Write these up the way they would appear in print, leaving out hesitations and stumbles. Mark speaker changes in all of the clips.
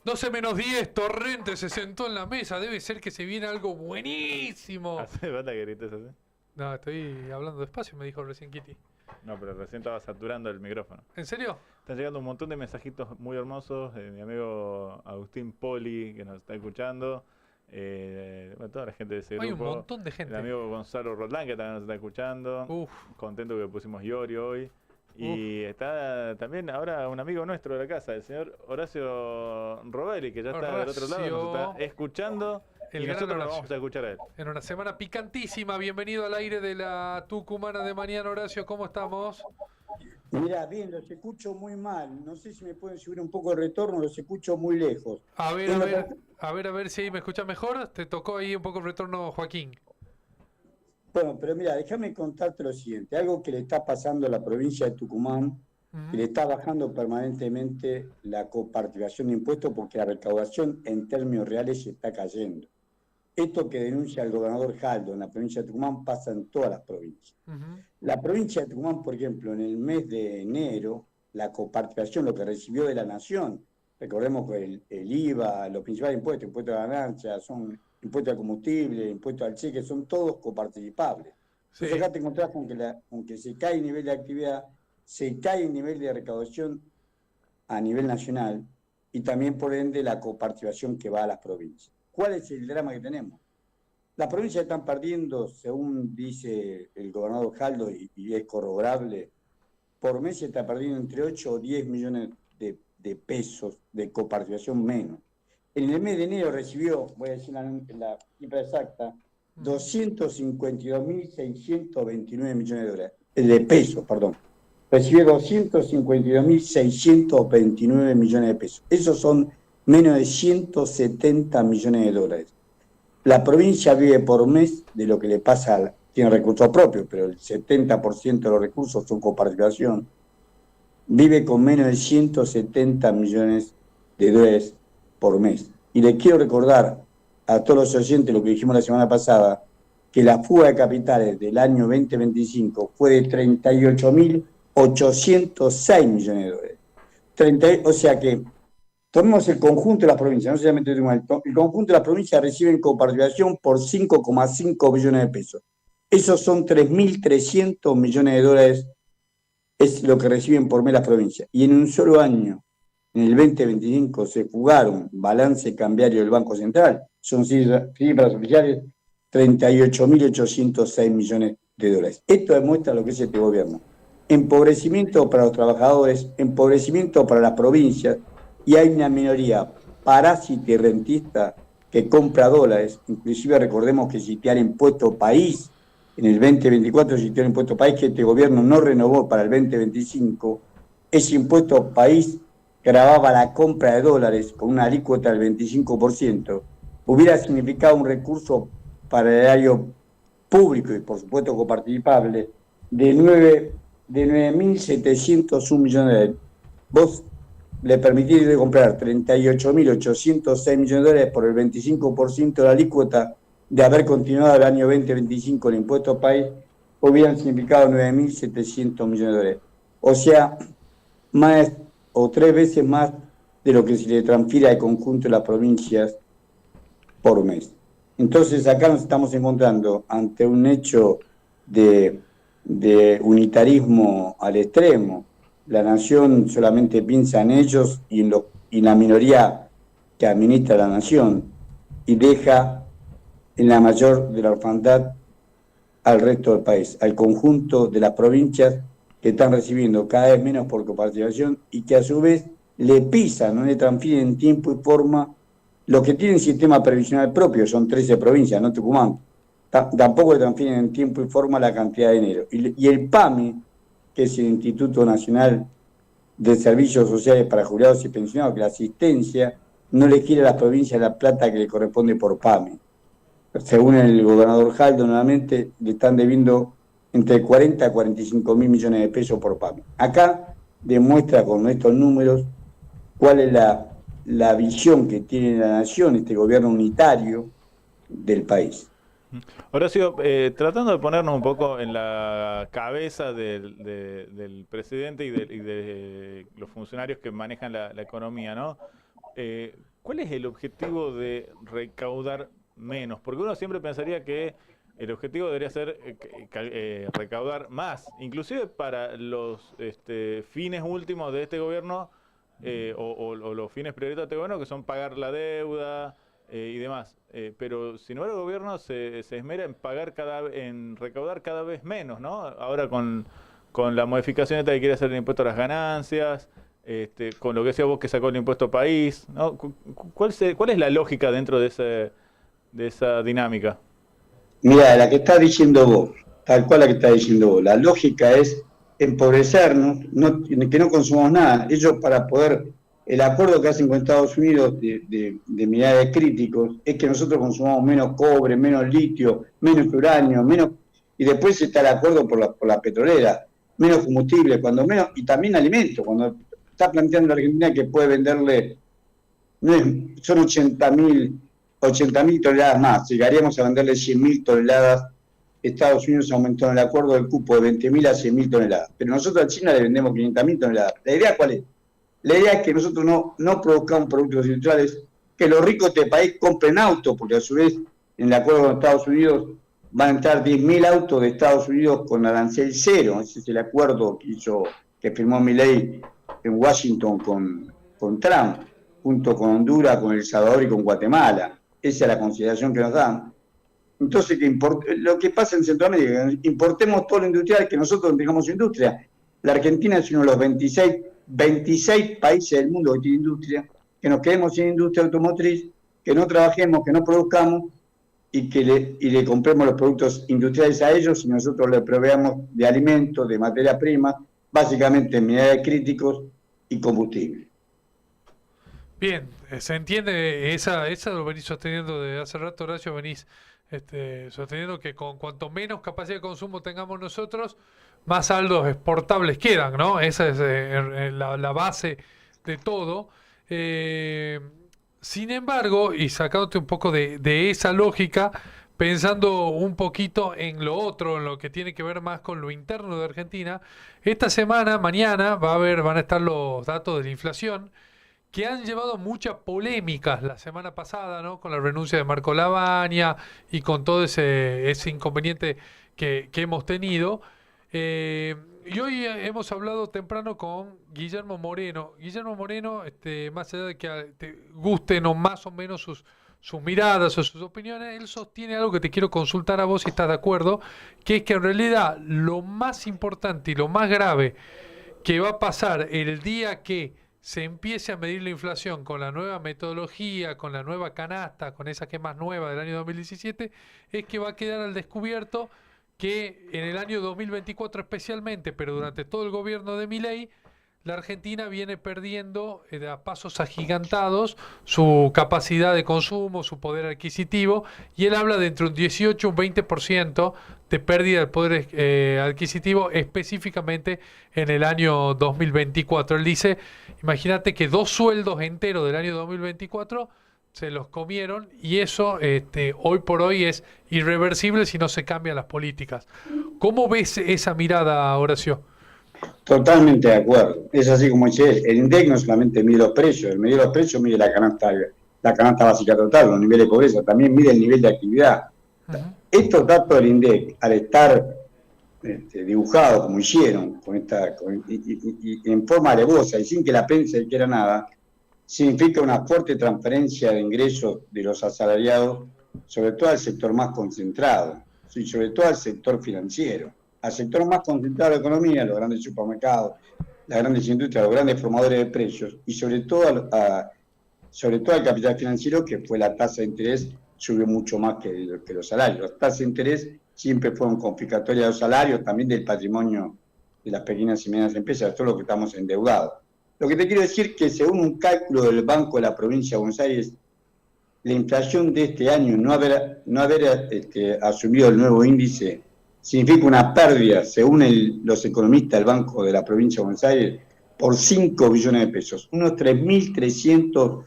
Speaker 1: 12 menos 10, Torrente se sentó en la mesa. Debe ser que se viene algo buenísimo.
Speaker 2: ¿Hace falta que grites así?
Speaker 1: No, estoy hablando despacio, me dijo recién Kitty.
Speaker 2: No, pero recién estaba saturando el micrófono.
Speaker 1: ¿En serio?
Speaker 2: Están llegando un montón de mensajitos muy hermosos de mi amigo Agustín Poli, que nos está escuchando. Bueno, toda la gente de ese
Speaker 1: Hay un
Speaker 2: grupo.
Speaker 1: montón de
Speaker 2: El
Speaker 1: gente.
Speaker 2: amigo Gonzalo Roldán, que también nos está escuchando.
Speaker 1: Uf,
Speaker 2: Contento que pusimos Yori hoy.
Speaker 1: uf.
Speaker 2: Y está también ahora un amigo nuestro de la casa, el señor Horacio Robelli, que ya está del otro lado, nos
Speaker 1: Horacio,
Speaker 2: está escuchando
Speaker 1: el
Speaker 2: y
Speaker 1: gran
Speaker 2: nosotros lo
Speaker 1: Horacio.
Speaker 2: vamos a escuchar a él.
Speaker 1: En una semana picantísima, bienvenido al aire de la Tucumana de mañana, Horacio, ¿cómo estamos?
Speaker 3: Mira, bien, los escucho muy mal. No sé si me pueden subir un poco de retorno, los escucho muy lejos.
Speaker 1: A ver, a
Speaker 3: En lo
Speaker 1: ver,
Speaker 3: per-
Speaker 1: a ver si ahí me escuchas mejor. Te tocó ahí un poco el retorno, Joaquín.
Speaker 3: Bueno, pero mira, déjame contarte lo siguiente. Algo que le está pasando a la provincia de Tucumán, que
Speaker 1: Ujú.
Speaker 3: le está bajando permanentemente la coparticipación de impuestos porque la recaudación en términos reales se está cayendo. Esto que denuncia el gobernador Jaldo en la provincia de Tucumán pasa en todas las provincias.
Speaker 1: Ujú.
Speaker 3: La provincia de Tucumán, por ejemplo, en el mes de enero, la coparticipación, lo que recibió de la nación, recordemos que el IVA, los principales impuestos, impuestos a ganancias, son impuestos al combustible, impuestos al cheque, son todos coparticipables. Entonces
Speaker 1: Sí,
Speaker 3: acá te encontrás con que se cae el nivel de actividad, se cae el nivel de recaudación a nivel nacional y también por ende la coparticipación que va a las provincias. ¿Cuál es el drama que tenemos? Las provincias están perdiendo, según dice el gobernador Jaldo, y es corroborable, por mes se está perdiendo entre 8 o 10 millones de pesos de coparticipación menos. En el mes de enero recibió, voy a decir la cifra exacta,
Speaker 1: ujú.
Speaker 3: 252.629 millones de dólares, de pesos, perdón. Recibió 252.629 millones de pesos. Esos son menos de 170 millones de dólares. La provincia vive por mes de lo que le pasa, tiene recursos propios, pero el 70% de los recursos son coparticipación, vive con menos de 170 millones de dólares por mes. Y le quiero recordar a todos los oyentes lo que dijimos la semana pasada, que la fuga de capitales del año 2025 fue de 38.806 millones de dólares. O sea que tomemos el conjunto de las provincias, no solamente el conjunto de las provincias reciben coparticipación por 5,5 billones de pesos. Esos son 3.300 millones de dólares, es lo que reciben por mes las provincias. Y en un solo año, en el 2025, se fugaron balance cambiario del Banco Central, son cifras oficiales, 38.806 millones de dólares. Esto demuestra lo que es este gobierno. Empobrecimiento para los trabajadores, empobrecimiento para las provincias, y hay una minoría parásita y rentista que compra dólares. Inclusive recordemos que existía el impuesto país en el 2024, existió el impuesto país que este gobierno no renovó para el 2025. Ese impuesto país grababa la compra de dólares con una alícuota del 25%, hubiera significado un recurso para el erario público y por supuesto coparticipable de 9.701 millones de dólares. Vos le permitís de comprar 38.806 millones de dólares por el 25% de la alícuota de haber continuado el año 2025 el impuesto país, hubieran significado 9.700 millones de dólares. O sea, más o tres veces más de lo que se le transfiere al conjunto de las provincias por mes. Entonces acá nos estamos encontrando ante un hecho de unitarismo al extremo. La nación solamente piensa en ellos y la minoría que administra la nación y deja en la mayor de la orfandad al resto del país, al conjunto de las provincias que están recibiendo cada vez menos por coparticipación y que a su vez le pisan, no le transfieren en tiempo y forma los que tienen sistema previsional propio, son 13 provincias, no Tucumán. Tampoco le transfieren en tiempo y forma la cantidad de dinero. Y el PAMI, que es el Instituto Nacional de Servicios Sociales para Jubilados y Pensionados, que la asistencia no le quiere a las provincias la plata que le corresponde por PAMI. Según el gobernador Jaldo, nuevamente le están debiendo entre 40 a 45 mil millones de pesos por PAMI. Acá demuestra con estos números cuál es la visión que tiene la nación, este gobierno unitario del país.
Speaker 2: Horacio, tratando de ponernos un poco en la cabeza del presidente y de los funcionarios que manejan la economía, ¿no? ¿cuál es el objetivo de recaudar menos? Porque uno siempre pensaría que el objetivo debería ser recaudar más, inclusive para los fines últimos de este gobierno, o los fines prioritarios de este gobierno, que son pagar la deuda y demás. Pero sin embargo el gobierno se esmera en recaudar cada vez menos, ¿no? Ahora con la modificación esta que quiere hacer el impuesto a las ganancias, con lo que decía vos que sacó el impuesto país, ¿no? ¿Cuál es la lógica dentro de esa dinámica?
Speaker 3: Mira, la que estás diciendo vos, tal cual la que estás diciendo vos, la lógica es empobrecernos, que no consumamos nada. Ellos, para poder, el acuerdo que hacen con Estados Unidos de minerales críticos es que nosotros consumamos menos cobre, menos litio, menos uranio, y después está el acuerdo por la petrolera, menos combustible, cuando menos, y también alimentos. Cuando está planteando la Argentina que puede venderle, son 80.000 toneladas más, llegaríamos a venderle 100.000 toneladas. Estados Unidos aumentó en el acuerdo el cupo de 20.000 a 100.000 toneladas, pero nosotros a China le vendemos 500.000 toneladas. ¿La idea cuál es? La idea es que nosotros no produzcamos productos industriales, que los ricos de este país compren autos, porque a su vez en el acuerdo con Estados Unidos van a entrar 10.000 autos de Estados Unidos con arancel cero. Ese es el acuerdo que firmó Milei en Washington con Trump, junto con Honduras, con El Salvador y con Guatemala. Esa es la consideración que nos dan. Entonces, lo que pasa en Centroamérica, importemos todo lo industrial, que nosotros no tengamos industria. La Argentina es uno de los 26 países del mundo que tiene industria, que nos quedemos sin industria automotriz, que no trabajemos, que no produzcamos y que le compremos los productos industriales a ellos y nosotros les proveamos de alimentos, de materia prima, básicamente minerales críticos y combustible.
Speaker 1: Bien, se entiende, esa lo venís sosteniendo desde hace rato, Horacio, venís sosteniendo que con cuanto menos capacidad de consumo tengamos nosotros, más saldos exportables quedan, ¿no? Esa es la base de todo. Sin embargo, y sacándote un poco de esa lógica, pensando un poquito en lo otro, en lo que tiene que ver más con lo interno de Argentina, esta semana, mañana, van a estar los datos de la inflación, que han llevado muchas polémicas la semana pasada, ¿no? Con la renuncia de Marco Lavagna y con todo ese inconveniente que hemos tenido. Y hoy hemos hablado temprano con Guillermo Moreno. Guillermo Moreno, más allá de que te gusten o más o menos sus miradas o sus opiniones, él sostiene algo que te quiero consultar a vos si estás de acuerdo, que es que en realidad lo más importante y lo más grave que va a pasar el día que se empiece a medir la inflación con la nueva metodología, con la nueva canasta, con esa que es más nueva del año 2017, es que va a quedar al descubierto que en el año 2024 especialmente, pero durante todo el gobierno de Milei, la Argentina viene perdiendo a pasos agigantados su capacidad de consumo, su poder adquisitivo, y él habla de entre un 18 y un 20% de pérdida del poder adquisitivo específicamente en el año 2024. Él dice, imagínate que 2 sueldos enteros del año 2024 se los comieron y eso hoy por hoy es irreversible si no se cambian las políticas. ¿Cómo ves esa mirada, Horacio?
Speaker 3: Totalmente de acuerdo. Es así como dice él. El INDEC no solamente mide los precios, el medir los precios mide la canasta básica total, los niveles de pobreza, también mide el nivel de actividad. Estos datos del INDEC, al estar dibujados como hicieron, y en forma alevosa y sin que la prensa quiera nada, significa una fuerte transferencia de ingresos de los asalariados, sobre todo al sector más concentrado, y sobre todo al sector financiero, al sector más concentrado de la economía, los grandes supermercados, las grandes industrias, los grandes formadores de precios, y sobre todo al capital financiero, que fue la tasa de interés, subió mucho más que los salarios. Las tasas de interés siempre fueron confiscatorias de los salarios, también del patrimonio de las pequeñas y medianas empresas, todo lo que estamos endeudados. Lo que te quiero decir es que según un cálculo del Banco de la Provincia de Buenos Aires, la inflación de este año, no haber asumido el nuevo índice, significa una pérdida, según los economistas del Banco de la Provincia de Buenos Aires, por 5 billones de pesos. Unos 3.300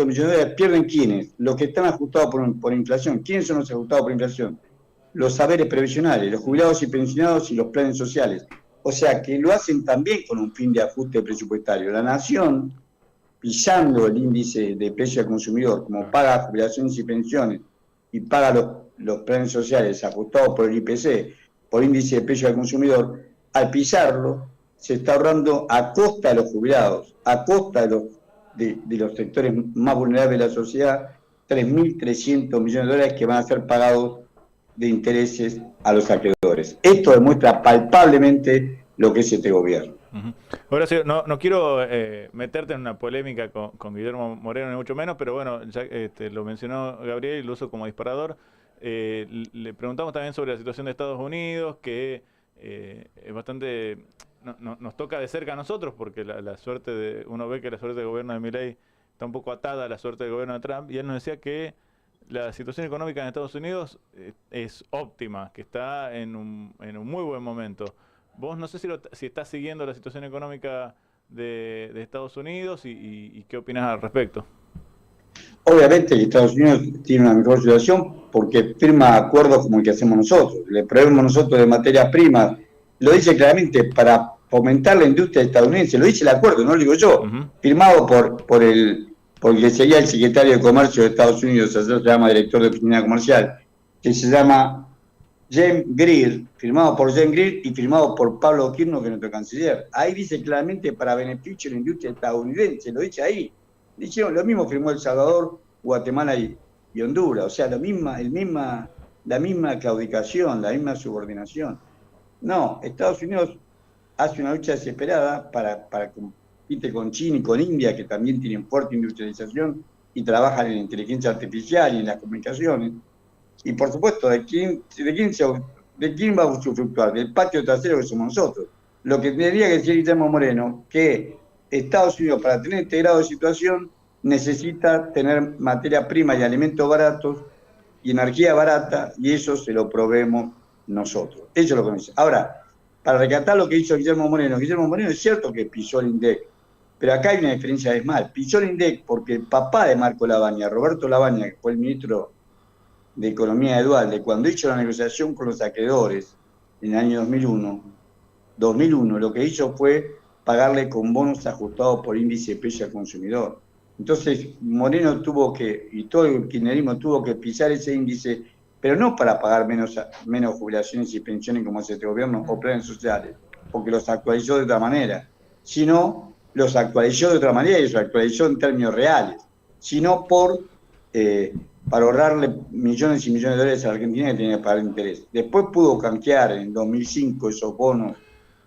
Speaker 3: millones de dólares pierden ¿quiénes? Los que están ajustados por inflación. ¿Quiénes son los ajustados por inflación? Los saberes previsionales, los jubilados y pensionados y los planes sociales. O sea, que lo hacen también con un fin de ajuste presupuestario. La Nación, pisando el índice de precio al consumidor, como paga jubilaciones y pensiones y paga los planes sociales ajustados por el IPC, por índice de precio al consumidor, al pisarlo se está ahorrando a costa de los jubilados, a costa de los sectores más vulnerables de la sociedad, 3.300 millones de dólares que van a ser pagados de intereses a los acreedores. Esto demuestra palpablemente lo que es este gobierno.
Speaker 2: Horacio, no quiero meterte en una polémica con Guillermo Moreno, ni mucho menos, pero bueno, ya lo mencionó Gabriel y lo uso como disparador. Le preguntamos también sobre la situación de Estados Unidos, que es bastante... nos toca de cerca a nosotros, porque la suerte uno ve que la suerte del gobierno de Milei está un poco atada a la suerte del gobierno de Trump, y él nos decía que la situación económica en Estados Unidos es óptima, que está en un muy buen momento. Vos no sé si estás siguiendo la situación económica de Estados Unidos y qué opinas al respecto.
Speaker 3: Obviamente que Estados Unidos tiene una mejor situación porque firma acuerdos como el que hacemos nosotros. Le proveemos nosotros de materias primas. Lo dice claramente, para fomentar la industria estadounidense. Lo dice el acuerdo, no lo digo yo. Firmado por el que sería el secretario de Comercio de Estados Unidos, se llama director de oficina comercial, que se llama James Greer, firmado por James Greer y firmado por Pablo Kirchner, que es nuestro canciller. Ahí dice claramente para beneficio de la industria estadounidense, lo dice ahí. Dijeron, lo mismo firmó El Salvador, Guatemala y Honduras. O sea, la misma claudicación, la misma subordinación. No, Estados Unidos hace una lucha desesperada para competir con China y con India, que también tienen fuerte industrialización y trabajan en la inteligencia artificial y en las comunicaciones. Y por supuesto, ¿de quién va a usufructuar? Del patio trasero que somos nosotros. Lo que tendría que decir Guillermo Moreno, que Estados Unidos, para tener este grado de situación, necesita tener materia prima y alimentos baratos y energía barata, y eso se lo proveemos nosotros. Eso es lo que me dice. Ahora, para recatar lo que hizo Guillermo Moreno es cierto que pisó el INDEC, pero acá hay una diferencia de mal. Pisó el INDEC porque el papá de Marco Labaña, Roberto Labaña, que fue el ministro de Economía de Dualde, cuando hizo la negociación con los acreedores en el año 2001, lo que hizo fue pagarle con bonos ajustados por índice de precio al consumidor. Entonces, Moreno y todo el kirchnerismo tuvo que pisar ese índice, pero no para pagar menos jubilaciones y pensiones como hace este gobierno o planes sociales, porque los actualizó de otra manera, sino los actualizó de otra manera y los actualizó en términos reales, sino para ahorrarle millones y millones de dólares a la Argentina que tenía que pagar interés. Después pudo canjear en 2005 esos bonos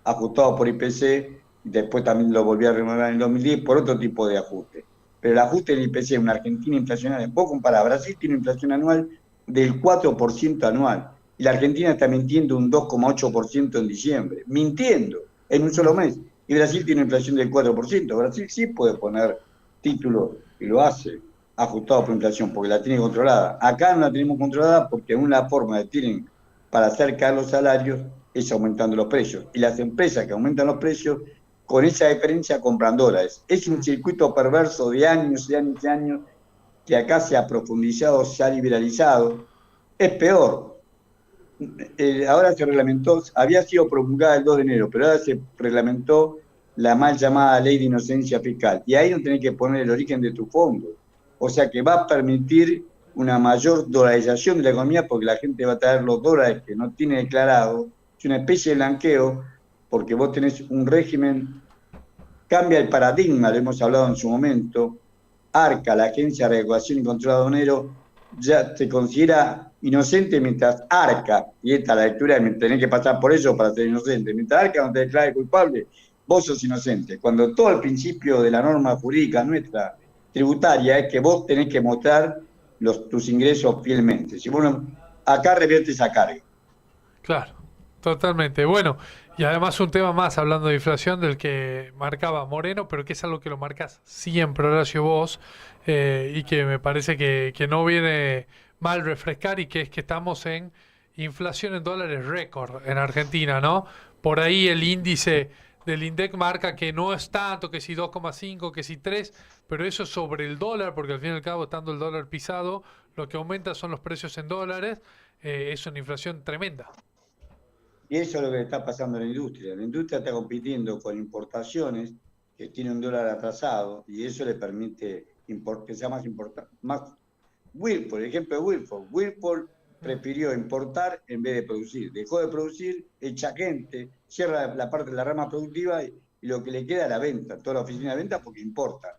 Speaker 3: ajustados por IPC, y después también lo volvió a renovar en el 2010 por otro tipo de ajuste. Pero el ajuste del IPC en una Argentina inflacionaria, vos comparás, Brasil tiene una inflación anual del 4% anual, y la Argentina está mintiendo un 2,8% en diciembre, mintiendo en un solo mes, y Brasil tiene una inflación del 4%. Brasil sí puede poner títulos, y lo hace, ajustado por inflación, porque la tiene controlada. Acá no la tenemos controlada porque una forma de tienen para hacer caer los salarios es aumentando los precios. Y las empresas que aumentan los precios, con esa diferencia compran dólares. Es un circuito perverso de años y años y años que acá se ha profundizado, se ha liberalizado. Es peor. Ahora se reglamentó, había sido promulgada el 2 de enero, pero ahora se reglamentó la mal llamada ley de inocencia fiscal. Y ahí no tenés que poner el origen de tu fondo. O sea que va a permitir una mayor dolarización de la economía porque la gente va a traer los dólares que no tiene declarado. Es una especie de blanqueo porque vos tenés un régimen, cambia el paradigma, lo hemos hablado en su momento. ARCA, la Agencia de Regulación y Control Aduanero, ya se considera inocente mientras ARCA, y esta es la lectura, tenés que pasar por eso para ser inocente, mientras ARCA no te declare culpable, vos sos inocente. Cuando todo el principio de la norma jurídica nuestra tributaria es que vos tenés que mostrar tus ingresos fielmente. Si vos acá revierte esa carga.
Speaker 1: Claro, totalmente. Bueno, y además un tema más hablando de inflación del que marcaba Moreno, pero que es algo que lo marcas siempre, Horacio, vos, y que me parece que no viene mal refrescar, y que es que estamos en inflación en dólares récord en Argentina, ¿no? Por ahí el índice del INDEC marca que no es tanto, que si 2,5, que si 3, pero eso es sobre el dólar, porque al fin y al cabo, estando el dólar pisado, lo que aumenta son los precios en dólares, es una inflación tremenda.
Speaker 3: Y eso es lo que le está pasando a la industria. La industria está compitiendo con importaciones que tiene un dólar atrasado y eso le permite que sea más importante. Whirlpool, el ejemplo de Whirlpool. Whirlpool prefirió importar en vez de producir. Dejó de producir, echa gente, cierra la parte de la rama productiva y lo que le queda es la venta, toda la oficina de venta porque importa.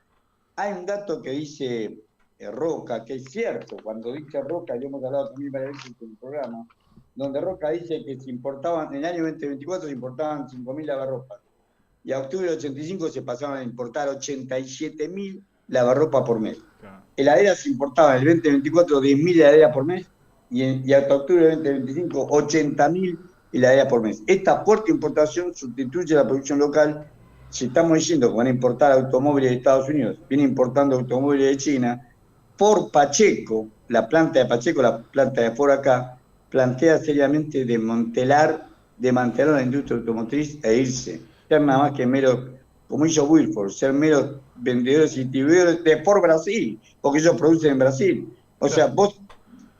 Speaker 3: Hay un dato que dice Roca, que es cierto, cuando dice Roca, yo hemos hablado también varias veces en el programa, donde Roca dice que se importaban, en el año 2024 se importaban 5.000 lavarropas, y a octubre del 85 se pasaban a importar 87.000 lavarropas por mes.
Speaker 2: Claro.
Speaker 3: Heladeras se importaban en el 2024 10.000 heladeras por mes, y hasta octubre del 2025 80.000 heladeras por mes. Esta fuerte importación sustituye la producción local. Si estamos diciendo que van a importar automóviles de Estados Unidos, viene importando automóviles de China, por Pacheco, la planta de Pacheco, la planta de Ford acá, plantea seriamente desmantelar la industria automotriz e irse. Ser nada más que meros, como hizo Wilford, ser meros vendedores y distribuidores de Ford Brasil, porque ellos producen en Brasil. O sea, vos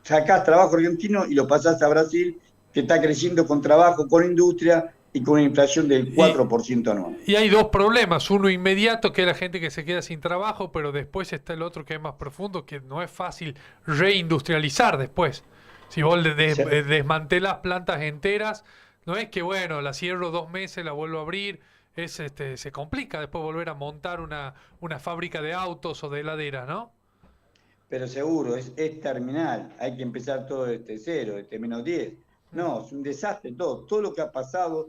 Speaker 3: sacás trabajo argentino y lo pasás a Brasil, que está creciendo con trabajo, con industria y con una inflación del 4% anual.
Speaker 1: Y hay dos problemas, uno inmediato que es la gente que se queda sin trabajo, pero después está el otro que es más profundo, que no es fácil reindustrializar después. Si vos desmantelás plantas enteras, no es que bueno, la cierro 2 meses, la vuelvo a abrir, se complica después volver a montar una fábrica de autos o de heladeras, ¿no?
Speaker 3: Pero seguro, es terminal, hay que empezar todo desde cero, desde -10. No, es un desastre todo lo que ha pasado,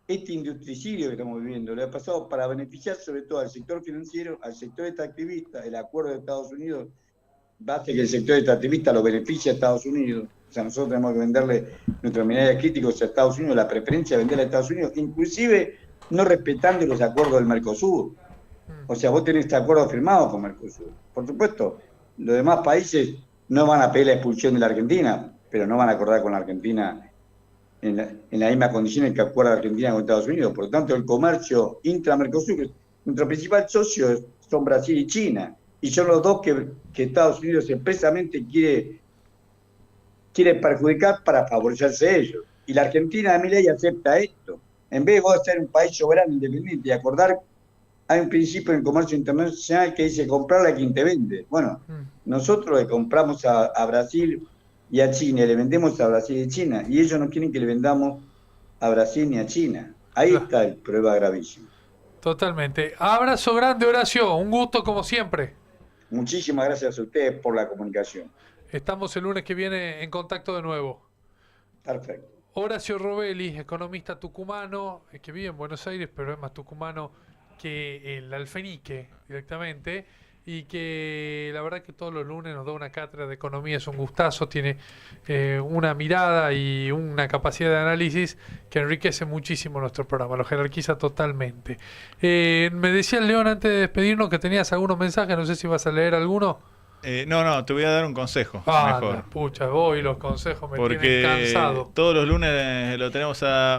Speaker 3: este industricidio que estamos viviendo, lo ha pasado para beneficiar sobre todo al sector financiero, al sector extractivista. El acuerdo de Estados Unidos hace que el sector extractivista lo beneficie a Estados Unidos. O sea, nosotros tenemos que venderle nuestros minerales críticos a Estados Unidos, la preferencia de venderle a Estados Unidos, inclusive no respetando los acuerdos del Mercosur. O sea, vos tenés este acuerdo firmado con Mercosur. Por supuesto, los demás países no van a pedir la expulsión de la Argentina, pero no van a acordar con la Argentina en las mismas condiciones que acuerda Argentina con Estados Unidos. Por lo tanto, el comercio intra-Mercosur, nuestro principal socio son Brasil y China, y son los dos que Estados Unidos expresamente quiere perjudicar para favorecerse a ellos. Y la Argentina de Milei acepta esto. En vez de vos ser un país soberano, independiente y acordar, hay un principio en el comercio internacional que dice comprar a quien te vende. Bueno, nosotros le compramos a Brasil y a China, le vendemos a Brasil y China, y ellos no quieren que le vendamos a Brasil ni a China. Ahí está el problema gravísimo.
Speaker 1: Totalmente. Abrazo grande, Horacio. Un gusto como siempre.
Speaker 3: Muchísimas gracias a ustedes por la comunicación.
Speaker 1: Estamos el lunes que viene en contacto de nuevo.
Speaker 3: Perfecto.
Speaker 1: Horacio Robelli, economista tucumano, que vive en Buenos Aires, pero es más tucumano que el Alfenique directamente, y que la verdad que todos los lunes nos da una cátedra de economía, es un gustazo, tiene una mirada y una capacidad de análisis que enriquece muchísimo nuestro programa, lo jerarquiza totalmente. Me decía León antes de despedirnos que tenías algunos mensajes, no sé si vas a leer alguno.
Speaker 2: No, te voy a dar un consejo.
Speaker 1: Mejor.
Speaker 2: Mejor.
Speaker 1: Pucha, voy los consejos me
Speaker 2: Porque
Speaker 1: tienen cansado.
Speaker 2: todos los lunes lo tenemos a